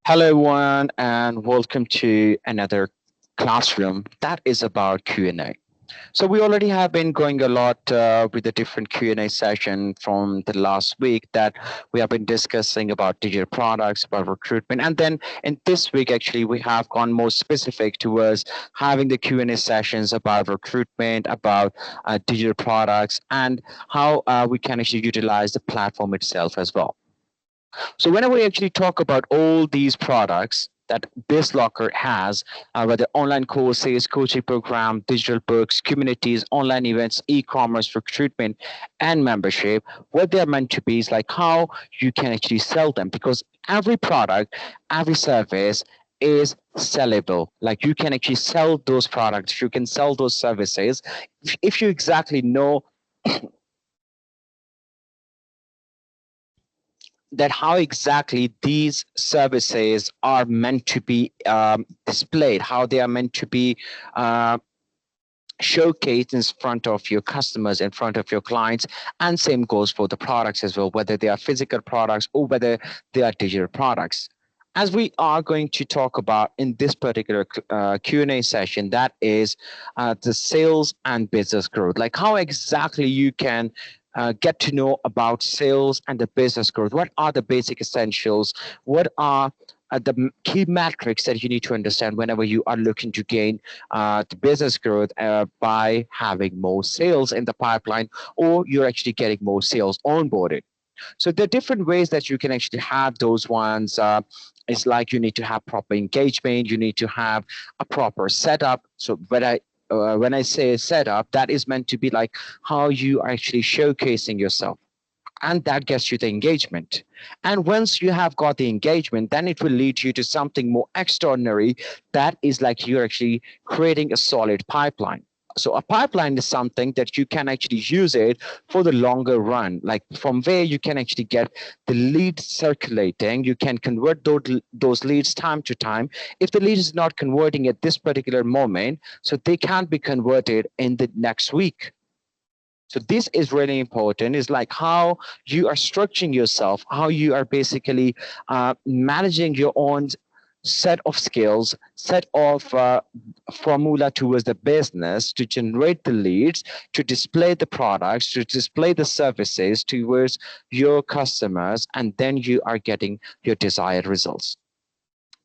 Hello, everyone, and welcome to another classroom that is about Q&A. So we already have been going a lot with the different Q&A session from the last week that we have been discussing about digital products, about recruitment, and then in this week actually we have gone more specific towards having the Q&A sessions about recruitment, about digital products, and how we can actually utilize the platform itself as well. So whenever we actually talk about all these products that Bizlockr has, whether online courses, coaching program, digital books, communities, online events, e-commerce, recruitment, and membership, what they're meant to be is like how you can actually sell them because every product, every service is sellable. Like you can actually sell those products, you can sell those services if you exactly know that how exactly these services are meant to be displayed, how they are meant to be uh, showcased in front of your customers, in front of your clients, and same goes for the products as well, whether they are physical products or whether they are digital products. As we are going to talk about in this particular Q&A session, that is the sales and business growth, like how exactly you can get to know about sales and the business growth. What are the basic essentials? What are the key metrics that you need to understand whenever you are looking to gain the business growth by having more sales in the pipeline, or you're actually getting more sales onboarded. So there are different ways that you can actually have those ones. It's like you need to have proper engagement. You need to have a proper setup. So when I say setup, that is meant to be like how you are actually showcasing yourself, and that gets you the engagement. And once you have got the engagement, then it will lead you to something more extraordinary. That is like you're actually creating a solid pipeline. So a pipeline is something that you can actually use it for the longer run, like from where you can actually get the lead circulating. You can convert those leads time to time. If the lead is not converting at this particular moment, so they can't be converted in the next week. So this is really important. Is like how you are structuring yourself, how you are basically managing your own set of skills, set of formula towards the business to generate the leads, to display the products, to display the services towards your customers, and then you are getting your desired results.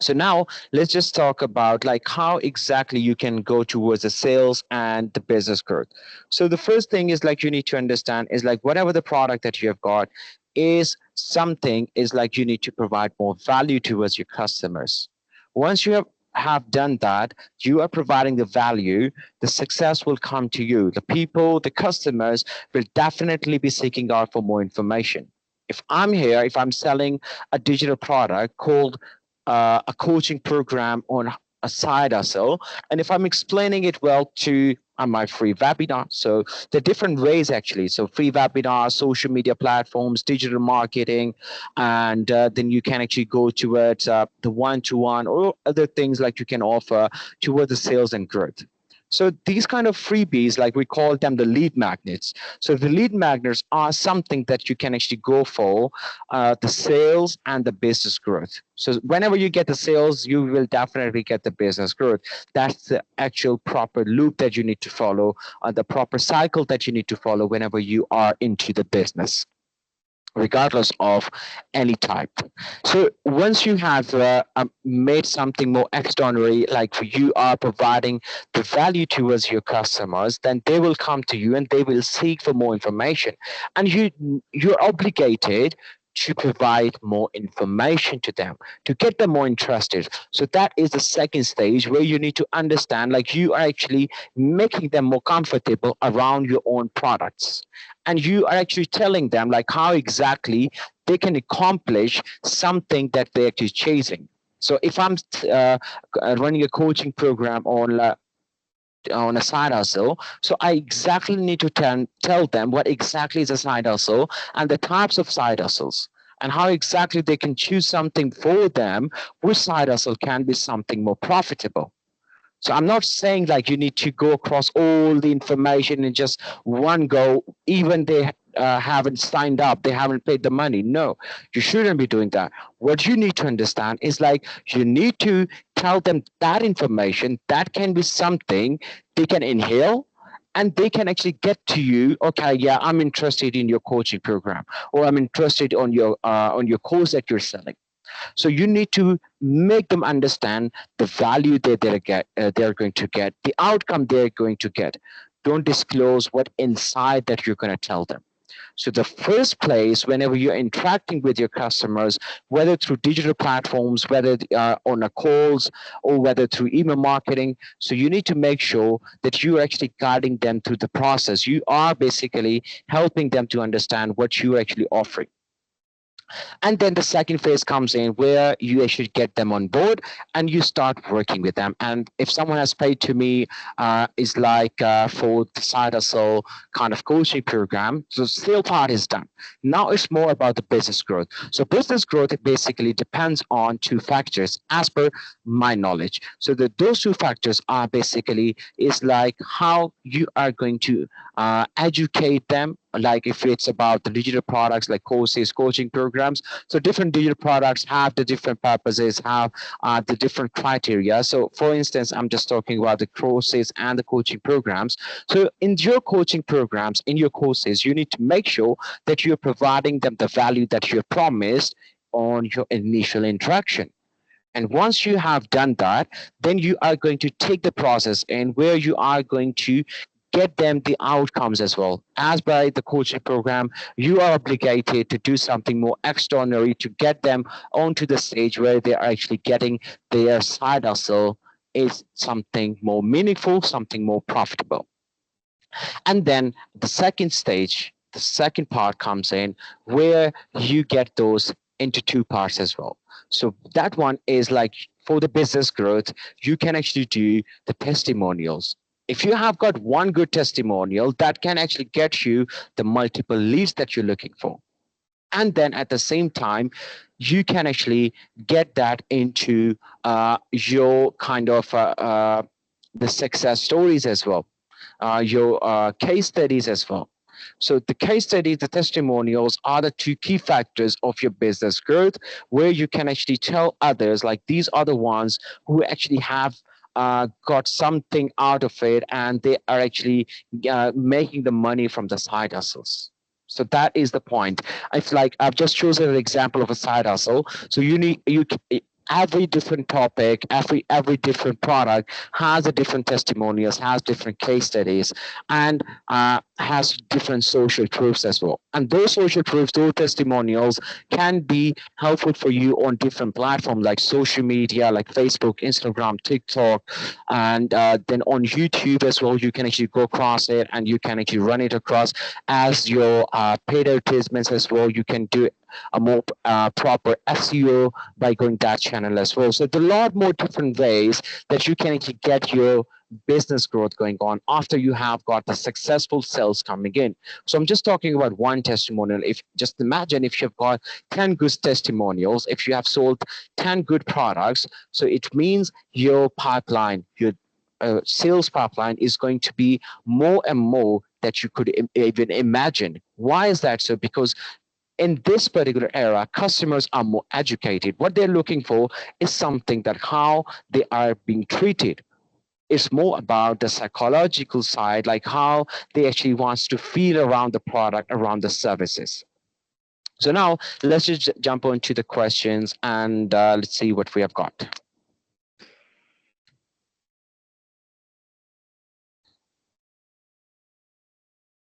So now let's just talk about like how exactly you can go towards the sales and the business growth. So the first thing is like you need to understand is like whatever the product that you have got is something is like you need to provide more value towards your customers. Once you have done that, you are providing the value, the success will come to you. The people, the customers will definitely be seeking out for more information. If I'm here, if I'm selling a digital product called a coaching program on a side hustle, and if I'm explaining it well to on my free webinar, so there are different ways actually. So free webinars, social media platforms, digital marketing, and then you can actually go towards the one-to-one or other things like you can offer toward the sales and growth. So these kind of freebies, like we call them the lead magnets. So the lead magnets are something that you can actually go for the sales and the business growth. So whenever you get the sales, you will definitely get the business growth. That's the actual proper loop that you need to follow, the proper cycle that you need to follow whenever you are into the business, regardless of any type. So once you have made something more extraordinary, like you are providing the value towards your customers, then they will come to you and they will seek for more information, and you're obligated to provide more information to them to get them more interested. So that is the second stage where you need to understand like you are actually making them more comfortable around your own products, and you are actually telling them like how exactly they can accomplish something that they're actually chasing. So if I'm running a coaching program on a side hustle, so I exactly need to tell them what exactly is a side hustle and the types of side hustles, and how exactly they can choose something for them, which side hustle can be something more profitable. So I'm not saying like you need to go across all the information in just one go. Even haven't signed up, they haven't paid the money. No, you shouldn't be doing that. What you need to understand is like you need to tell them that information that can be something they can inhale, and they can actually get to you. Okay, yeah, I'm interested in your coaching program, or I'm interested on your course that you're selling. So you need to make them understand the value that they're going to get, the outcome they're going to get. Don't disclose what inside that you're going to tell them. So the first place, whenever you're interacting with your customers, whether through digital platforms, whether on a calls, or whether through email marketing, so you need to make sure that you're actually guiding them through the process. You are basically helping them to understand what you're actually offering. And then the second phase comes in where you actually get them on board and you start working with them. And if someone has paid to me, is like for the side hustle kind of coaching program, so the sale part is done. Now it's more about the business growth. So business growth, it basically depends on two factors as per my knowledge. So those two factors are basically is like how you are going to educate them, like if it's about the digital products like courses, coaching programs. So different digital products have the different purposes, have the different criteria. So for instance, I'm just talking about the courses and the coaching programs. So in your coaching programs, in your courses, you need to make sure that you're providing them the value that you promised on your initial interaction. And once you have done that, then you are going to take the process and where you are going to get them the outcomes as well. As by the coaching program, you are obligated to do something more extraordinary to get them onto the stage where they are actually getting their side hustle is something more meaningful, something more profitable. And then the second stage, the second part comes in where you get those into two parts as well. So that one is like for the business growth, you can actually do the testimonials. If you have got one good testimonial, that can actually get you the multiple leads that you're looking for. And then at the same time, you can actually get that into your kind of the success stories as well, your case studies as well. So the case studies, the testimonials are the two key factors of your business growth, where you can actually tell others like these are the ones who actually have got something out of it, and they are actually making the money from the side hustles. So that is the point. It's like I've just chosen an example of a side hustle. So you need you every different topic, every different product has a different testimonials, has different case studies, and has different social proofs as well. And those social proofs, those testimonials can be helpful for you on different platforms like social media, like Facebook, Instagram, TikTok, and then on YouTube as well. You can actually go across it and you can actually run it across as your paid advertisements as well. You can do a more proper SEO by going that channel as well. So there's a lot more different ways that you can actually get your business growth going on after you have got the successful sales coming in. So I'm just talking about one testimonial. If just imagine if you've got 10 good testimonials, if you have sold 10 good products, so it means your pipeline, your sales pipeline is going to be more and more that you could even imagine. Why is that so? Because in this particular era, customers are more educated. What they're looking for is something that how they are being treated. It's more about the psychological side, like how they actually wants to feel around the product, around the services. So now let's just jump on to the questions and let's see what we have got.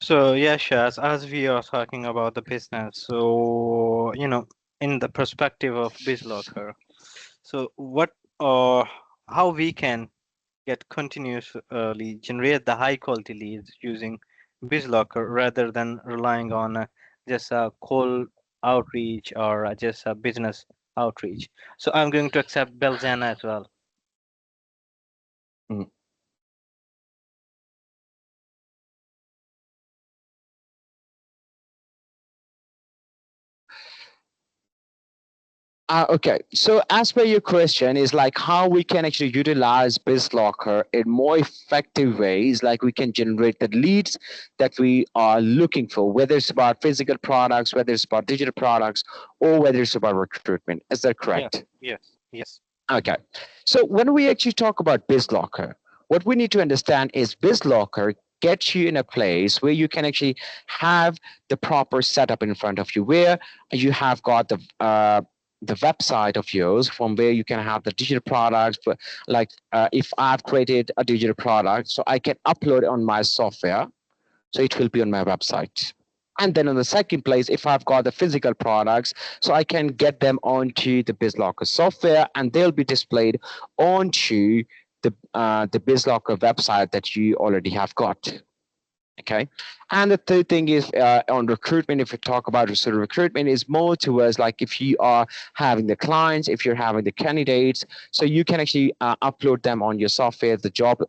So yeah, Shaz, as we are talking about the business, so in the perspective of Bizlockr, so what or how we can get continuously generate the high quality leads using Bizlockr rather than relying on just a cold outreach or just a business outreach. So I'm going to accept Belzana as well. Mm. Okay, so as per your question is like how we can actually utilize Bizlockr in more effective ways, like we can generate the leads that we are looking for, whether it's about physical products, whether it's about digital products, or whether it's about recruitment. Is that Yeah. correct? Yes. Yes. Okay, so when we actually talk about Bizlockr, what we need to understand is Bizlockr gets you in a place where you can actually have the proper setup in front of you, where you have got the website of yours from where you can have the digital products. But like if I've created a digital product, so I can upload it on my software, so it will be on my website. And then on the second place, if I've got the physical products, so I can get them onto the Bizlockr software and they'll be displayed onto the Bizlockr website that you already have got. Okay. And the third thing is on recruitment, if we talk about sort of recruitment, is more towards like if you are having the clients, if you're having the candidates, so you can actually upload them on your software, the job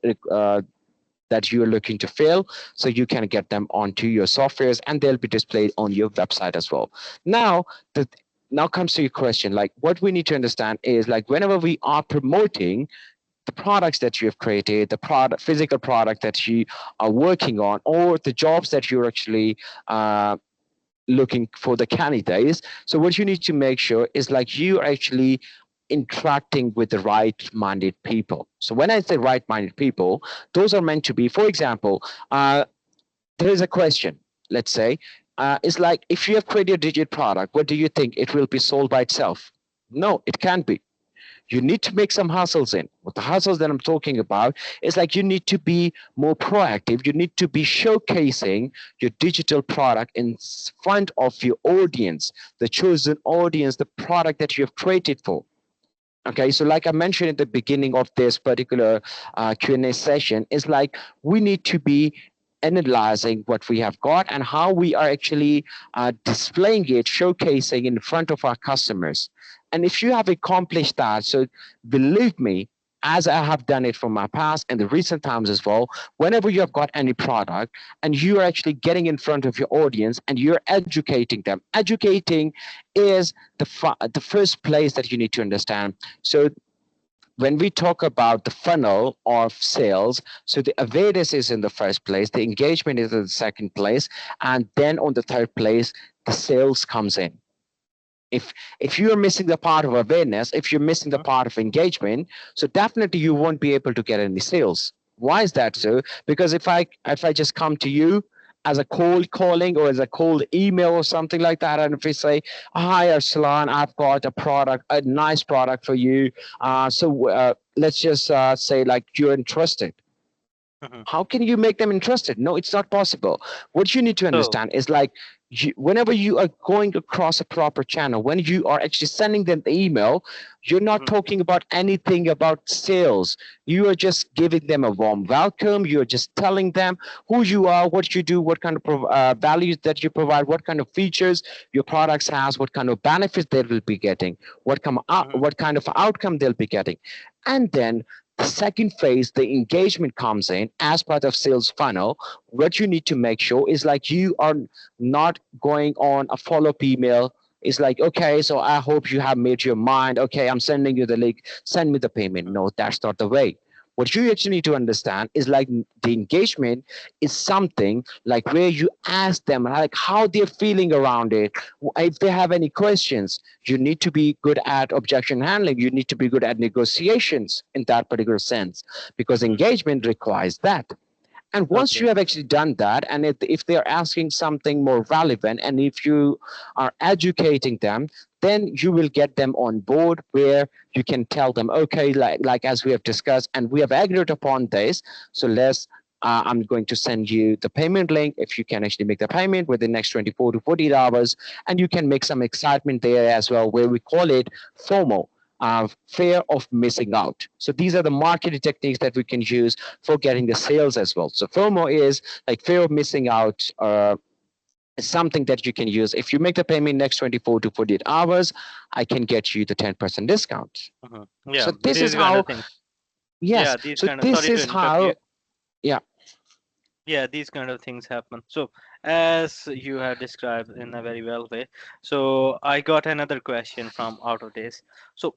that you're looking to fill, so you can get them onto your softwares and they'll be displayed on your website as well. Now the now comes to your question, like what we need to understand is like whenever we are promoting the products that you have created, the product, physical product that you are working on, or the jobs that you're actually looking for the candidates. So what you need to make sure is like you are actually interacting with the right-minded people. So when I say right-minded people, those are meant to be, for example, there is a question, let's say, it's like if you have created a digit product, what do you think? It will be sold by itself? No, it can't be. You need to make some hustles in. What the hustles that I'm talking about is like you need to be more proactive. You need to be showcasing your digital product in front of your audience, the chosen audience, the product that you have created for. Okay, so like I mentioned at the beginning of this particular Q&A session, is like we need to be analyzing what we have got and how we are actually displaying it, showcasing in front of our customers. And if you have accomplished that, so believe me, as I have done it from my past and the recent times as well, whenever you have got any product and you are actually getting in front of your audience and you're educating them, educating is the first place that you need to understand. So when we talk about the funnel of sales, so the awareness is in the first place, the engagement is in the second place, and then on the third place, the sales comes in. If you're missing the part of awareness, if you're missing the Mhm. part of engagement, so definitely you won't be able to get any sales. Why is that so? Because if I just come to you as a cold calling or as a cold email or something like that, and if we say, "Hi, Arslan, I've got a product, a nice product for you," let's just say like you're interested. Mhm. How can you make them interested? No, it's not possible. What you need to So. understand is like whenever you are going across a proper channel, when you are actually sending them the email, you're not Mhm. talking about anything about sales. You are just giving them a warm welcome. You're just telling them who you are, what you do, what kind of values that you provide, what kind of features your products has, what kind of benefits they will be getting, Mhm. what kind of outcome they'll be getting. And then the second phase, the engagement comes in as part of sales funnel. What you need to make sure is like you are not going on a follow-up email. It's like, okay, so I hope you have made your mind. Okay, I'm sending you the link. Send me the payment. Mhm. No, that's not the way. What you actually need to understand is like the engagement is something like where you ask them like how they're feeling around it. If they have any questions, you need to be good at objection handling. You need to be good at negotiations in that particular sense because Mhm. engagement requires that. And once you Okay. have actually done that, and if they're asking something more relevant, and if you are educating them, then you will get them on board where you can tell them, okay, like as we have discussed, and we have agreed upon this. So I'm going to send you the payment link. If you can actually make the payment within the next 24 to 48 hours, and you can make some excitement there as well, where we call it FOMO, fear of missing out. So these are the marketing techniques that we can use for getting the sales as well. So FOMO is like fear of missing out. Is something that you can use. If you make the payment next 24 to 48 hours, I can get you the 10% discount. Mhm. So Yeah, this is these kind how, of things. yes. Yeah, these So kind of. this Sorry to is interrupt how, you. yeah. Yeah, these kind of things happen. So As you have described in a very well way. So I got another question from out of this. So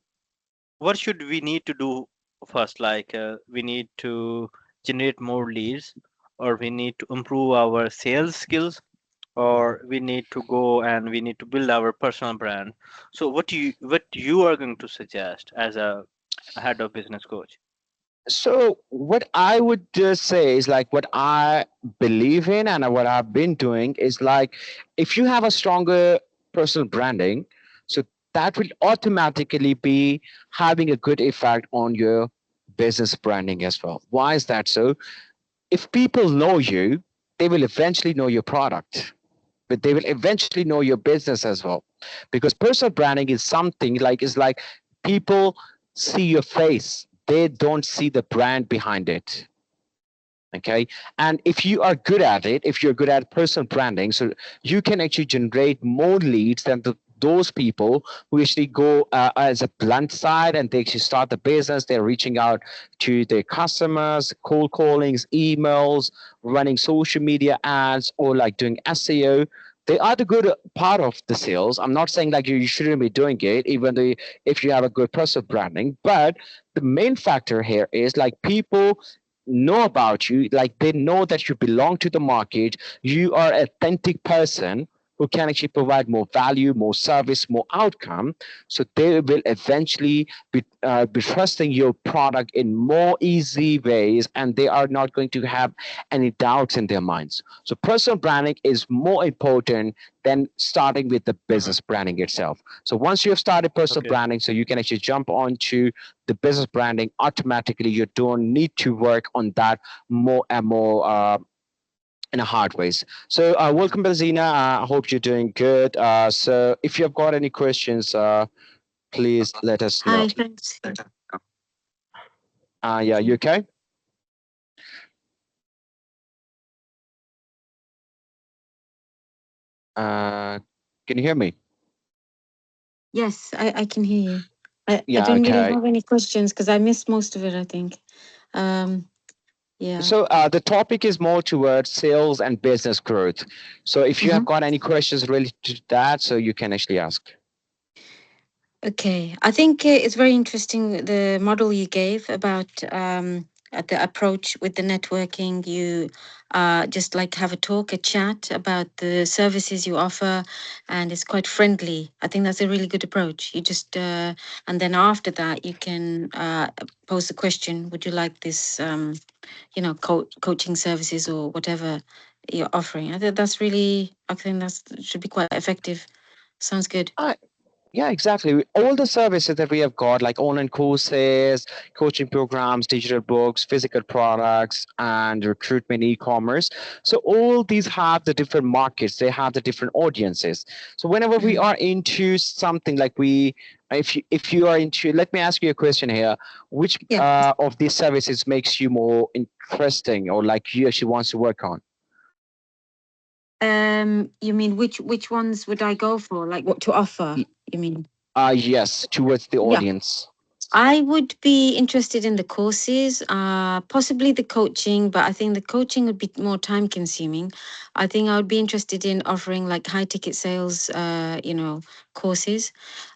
what should we need to do first? Like we need to generate more leads, or we need to improve our sales skills, or we need to go and we need to build our personal brand. So what you are going to suggest as a head of business coach? So what I would just say is like what I believe in and what I've been doing is like if you have a stronger personal branding, so that will automatically be having a good effect on your business branding as well. Why is that so? If people know you, they will eventually know your product, but they will eventually know your business as well. Because personal branding is something like is like people see your face, they don't see the brand behind it. Okay. And if you are good at it, if you're good at personal branding, so you can actually generate more leads than those people who actually go as a blunt side and they actually start the business. They're reaching out to their customers, cold callings, emails, running social media ads, or like doing SEO. They are the good part of the sales. I'm not saying like you shouldn't be doing it, even though if you have a good personal branding. But the main factor here is like people know about you, like they know that you belong to the market, you are an authentic person who can actually provide more value, more service, more outcome. So they will eventually be trusting your product in more easy ways, and they are not going to have any doubts in their minds. So personal branding is more important than starting with the Mhm. business branding itself. So once you have started personal Okay. branding, so you can actually jump onto the business branding automatically. You don't need to work on that more and more in a hard ways. So welcome, Belzina. I hope you're doing good. So if you've got any questions, please let us know. Hi, thanks. Yeah, you okay? Uh, can you hear me? Yes, I can hear you. I Yeah, don't really okay. have any questions because I missed most of it, I think. Um, yeah. So the topic is more towards sales and business growth. So if you have hmm got any questions related to that, so you can actually ask. Okay. I think it's very interesting the model you gave about the approach with the networking. You just like have a talk, a chat about the services you offer, and it's quite friendly. I think that's a really good approach. You just and then after that you can pose the question: would you like this? Coaching services or whatever you're offering. I think that's should be quite effective. Sounds good. Yeah, exactly. All the services that we have got, like online courses, coaching programs, digital books, physical products, and recruitment e-commerce. So all these have the different markets. They have the different audiences. So whenever we Mhm. are into something like if you are into, let me ask you a question here. Which Yeah. of these services makes you more interesting, or like you actually wants to work on? You mean which ones would I go for? Like what to offer? Y- You mean? yes, towards the Yeah. audience. I would be interested in the courses, possibly the coaching, but I think the coaching would be more time consuming. I think I would be interested in offering like high ticket sales, courses.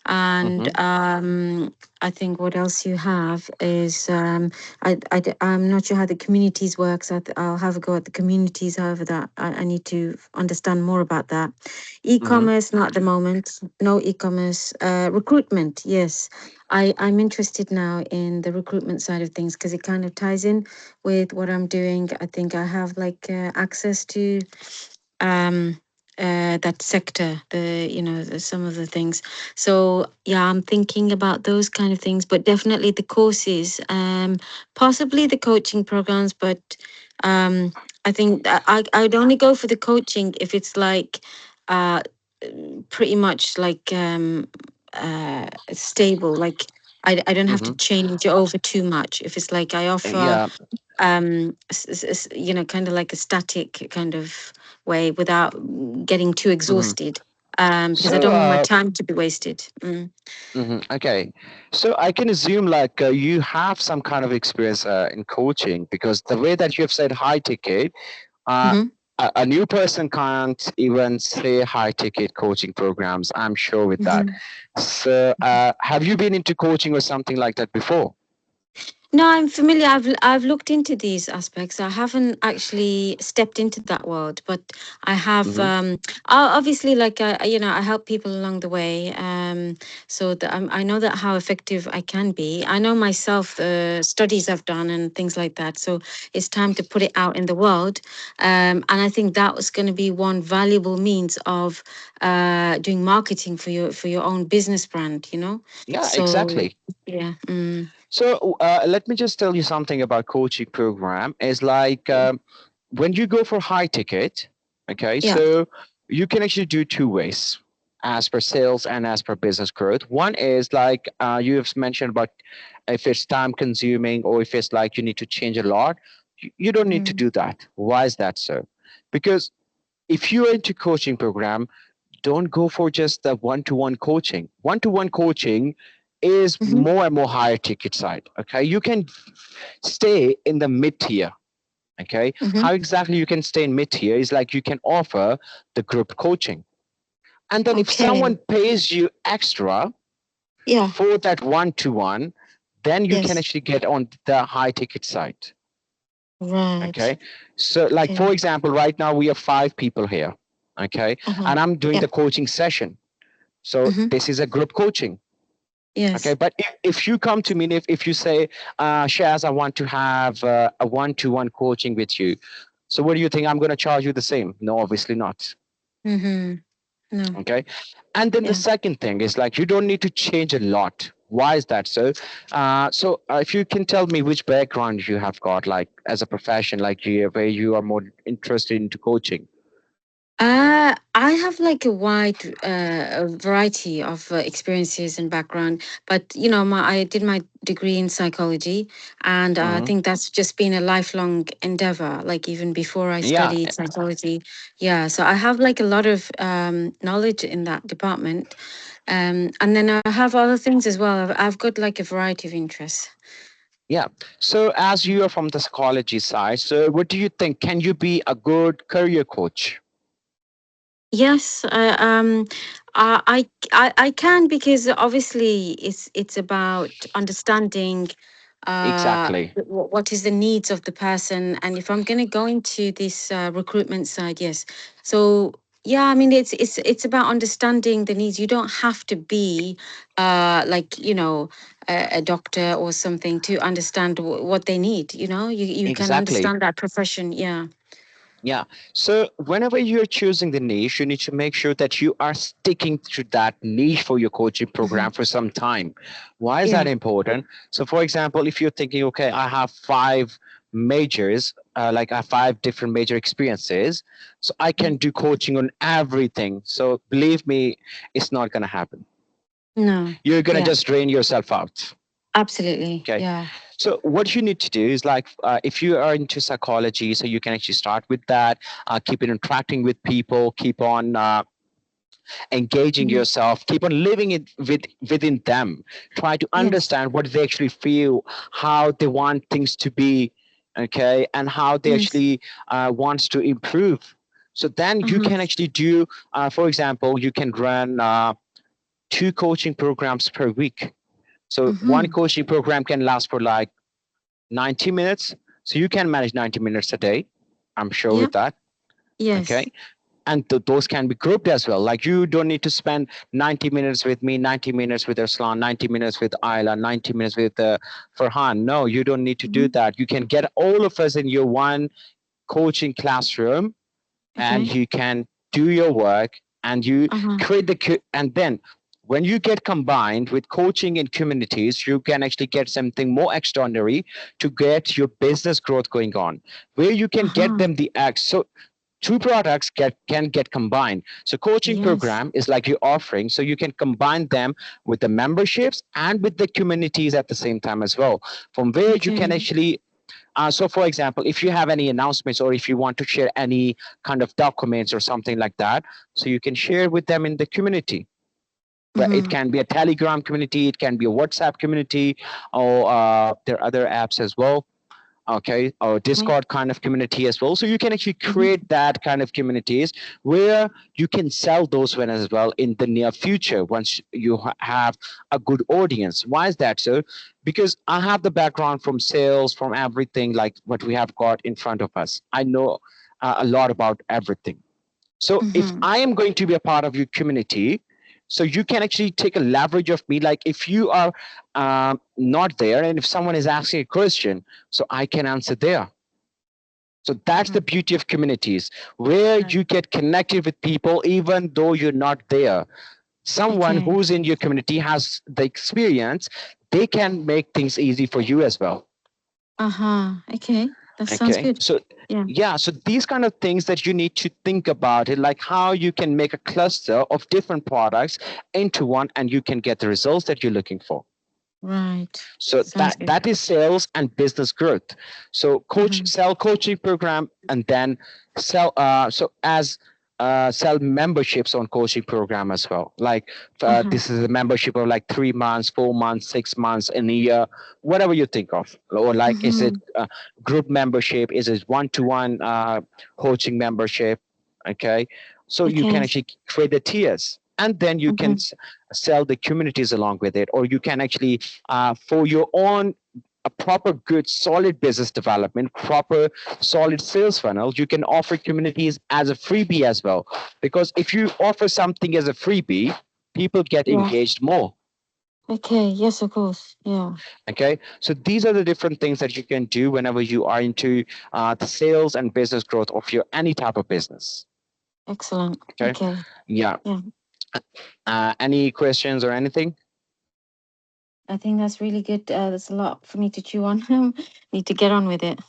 And Mm-hmm. I think what else you have is I'm not sure how the communities works. I'll have a go at the communities. However, that I need to understand more about that. Mm-hmm. E-commerce, not at the moment. No e-commerce. Recruitment, yes. I'm interested now in the recruitment side of things because it kind of ties in with what I'm doing. I think I have like access to um, that sector, some of the things. So yeah, I'm thinking about those kind of things, but definitely the courses, possibly the coaching programs. But um, I think that I'd only go for the coaching if it's like uh, pretty much like stable. Like I don't have to Mm-hmm. change over too much. If it's like I offer Yeah. kind of like a static kind of way without getting too Mm-hmm. exhausted, because I So, don't want my time to be wasted. okay. So I can assume like you have some kind of experience in coaching because the way that you have said high ticket, uh, Mm-hmm. a new person can't even say high ticket coaching programs. I'm sure with that. Mhm. So, have you been into coaching or something like that before? No, I'm familiar. I've looked into these aspects. I haven't actually stepped into that world, but I have. Hmm. Obviously, like I help people along the way. So that I know that how effective I can be. I know myself the studies I've done and things like that. So it's time to put it out in the world. And I think that was going to be one valuable means of doing marketing for your own business brand. Yeah, So exactly. yeah. Mm. So, let me just tell you something about coaching program. Is like when you go for high ticket, okay, Yeah. so you can actually do two ways as per sales and as per business growth. One is like you have mentioned about if it's time consuming or if it's like you need to change a lot, you don't need to Mhm. do that. Why is that so? Because if you're into coaching program, don't go for just the one-to-one coaching. One-to-one coaching is Mhm. more and more higher ticket side. Okay, you can stay in the mid tier. Okay, Mhm. how exactly you can stay in mid tier is like you can offer the group coaching, and then if Okay. someone pays you extra Yeah. for that one-to-one, then you can Yes. actually get on the high ticket side. Right. Okay, so like for Okay. example, right now we have five people here. Okay, Uh-huh. and I'm doing Yeah. the coaching session. So Mhm. this is a group coaching. Okay, Yes. but if you come to me, if you say, Shaz, I want to have a one-to-one coaching with you, so what do you think? I'm going to charge you the same? No, obviously not. Mhm. No. Okay, and then the Yeah. second thing is like you don't need to change a lot. Why is that so? If you can tell me which background you have got, like as a profession, like where you are more interested into coaching. I have like a wide variety of experiences and background, but I did my degree in psychology, and I Hmm. think that's just been a lifelong endeavor. Like even before I Yeah, studied psychology, yeah. So I have like a lot of knowledge in that department, and then I have other things as well. I've got like a variety of interests. yeah. So as you are from the psychology side, so what do you think? Can you be a good career coach? Yes, I can, because obviously it's about understanding Exactly. what is the needs of the person, and if I'm going to go into this recruitment side, yes. So yeah, I mean it's about understanding the needs. You don't have to be like a doctor or something to understand what they need. You can Exactly. understand that profession. Yeah. Yeah. So whenever you're choosing the niche, you need to make sure that you are sticking to that niche for your coaching Hmm. program for some time. Why is that Yeah. important? So, for example, if you're thinking, okay, I have five majors, like I have five different major experiences, so I can Mhm. do coaching on everything. So believe me, it's not going to happen. No. You're going to Yeah. just drain yourself out. Absolutely. Okay. Yeah. So what you need to do is like if you are into psychology, so you can actually start with that, keep it interacting with people, keep on engaging Mhm. yourself, keep on living it within them. Try to Yes. understand what they actually feel, how they want things to be, okay, and how they Yes. actually wants to improve. So then you Uh-huh. can actually do, for example, you can run two coaching programs per week. So one Mm-hmm. coaching program can last for like 90 minutes. So you can manage 90 minutes a day. I'm sure Yeah. with that. Yes. Okay. And those can be grouped as well. Like you don't need to spend 90 minutes with me, 90 minutes with Arslan, 90 minutes with Ayla, 90 minutes with Farhan. No, you don't need to do Hmm. that. You can get all of us in your one coaching classroom and Okay. you can do your work and you Uh-huh. create and then when you get combined with coaching and communities, you can actually get something more extraordinary to get your business growth going on where you can get Uh-huh. them the X. So two products can get combined. So coaching Yes. program is like you're offering, so you can combine them with the memberships and with the communities at the same time as well, from where you can Okay. actually so, for example, if you have any announcements or if you want to share any kind of documents or something like that, so you can share with them in the community. But it Mm-hmm. can be a Telegram community, it can be a WhatsApp community, or there are other apps as well. okay, or Discord kind of community as well. So you can actually create that kind of communities where you can sell those winners as well in the near future once you have a good audience. Why is that so? Because I have the background from sales, from everything like what we have got in front of us. I know a lot about everything. So if I am going to be a part of your community, so you can actually take a leverage of me. Like if you are not there, and if someone is asking a question, so I can answer there. So that's the beauty of communities, where you get connected with people even though you're not there. Someone who's in your community has the experience, they can make things easy for you as well. Okay, that sounds Okay, good. so yeah, so these kind of things that you need to think about it, like how you can make a cluster of different products into one, and you can get the results that you're looking for. Right. So that is sales and business growth. So sell coaching program, and then sell so as sell memberships on coaching program as well. Like this is a membership of like 3 months, 4 months, 6 months, in a year, whatever you think of. Or like is it group membership? Is it one-to-one coaching membership? Okay, so you can actually create the tiers, and then you can sell the communities along with it, or you can actually for your own a proper good solid business development, proper solid sales funnel, you can offer communities as a freebie as well. Because if you offer something as a freebie, people get engaged more. Okay, yes, of course. Yeah. Okay, so these are the different things that you can do whenever you are into the sales and business growth of your any type of business. Excellent. Okay. Yeah. Any questions or anything? I think that's really good. There's a lot for me to chew on. Need to get on with it.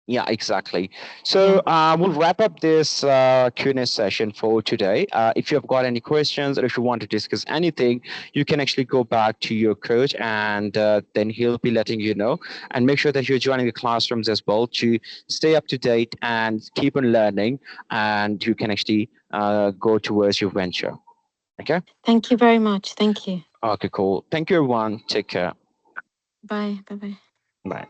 Yeah, exactly. So we'll wrap up this Q&A session for today. If you've got any questions, or if you want to discuss anything, you can actually go back to your coach, and then he'll be letting you know. And make sure that you're joining the classrooms as well to stay up to date and keep on learning, and you can actually go towards your venture. Okay. Thank you very much. Thank you. Okay, cool. Thank you, everyone. Take care. Bye. Bye-bye. Bye.